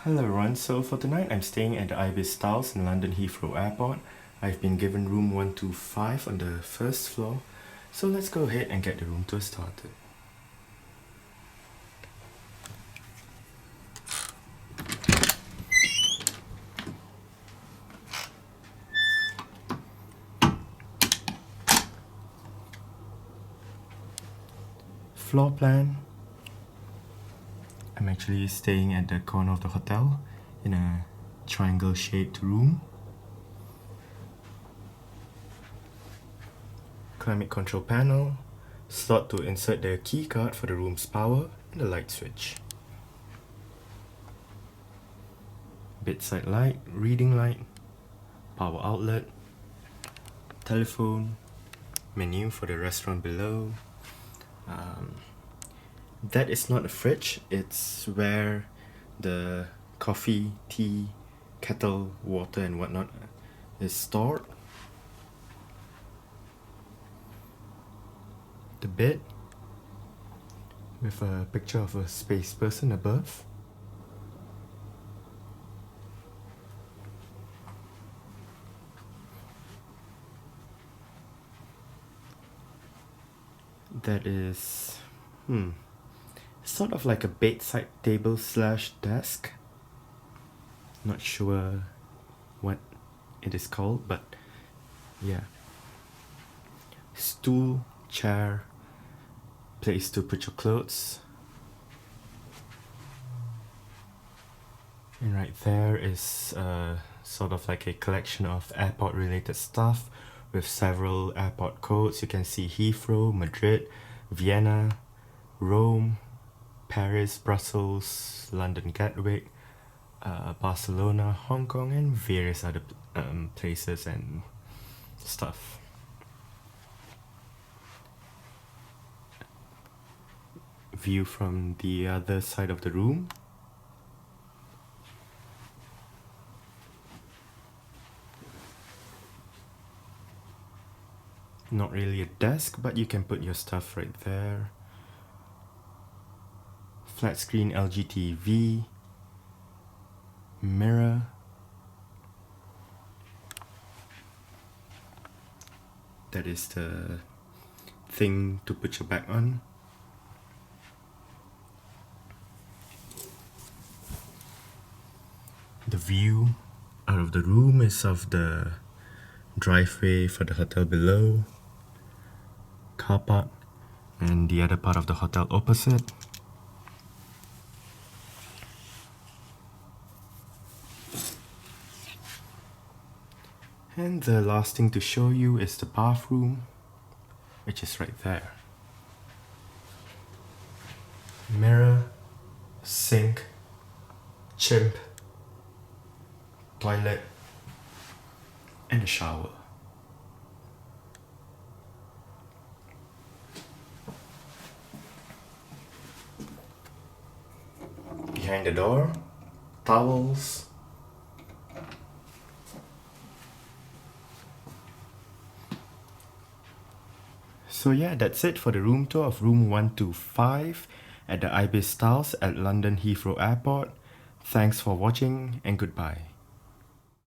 Hello everyone, so for tonight I'm staying at the ibis Styles in London Heathrow Airport. I've been given room 125 on the first floor, so let's go ahead and get the room tour started. Floor plan. I'm actually staying at the corner of the hotel in a triangle shaped room. Climate control panel, slot to insert the key card for the room's power, and the light switch. Bedside light, reading light, power outlet, telephone, menu for the restaurant below. That is not a fridge, it's where the coffee, tea, kettle, water and whatnot is stored. The bed with a picture of a space person above. That is sort of like a bedside table slash desk. Not sure what it is called, but yeah. Stool, chair, place to put your clothes. And right there is sort of like a collection of airport related stuff with several airport codes. You can see Heathrow, Madrid, Vienna, Rome, Paris, Brussels, London Gatwick, Barcelona, Hong Kong, and various other places and stuff. View from the other side of the room. Not really a desk, but you can put your stuff right there. Flat screen LG TV, mirror, that is the thing to put your bag on. The view out of the room is of the driveway for the hotel below, car park, and the other part of the hotel opposite. And the last thing to show you is the bathroom, which is right there. Mirror, sink, chimp, toilet, and a shower. Behind the door, towels, so yeah, that's it for the room tour of room 125 at the ibis Styles at London Heathrow Airport. Thanks for watching and goodbye.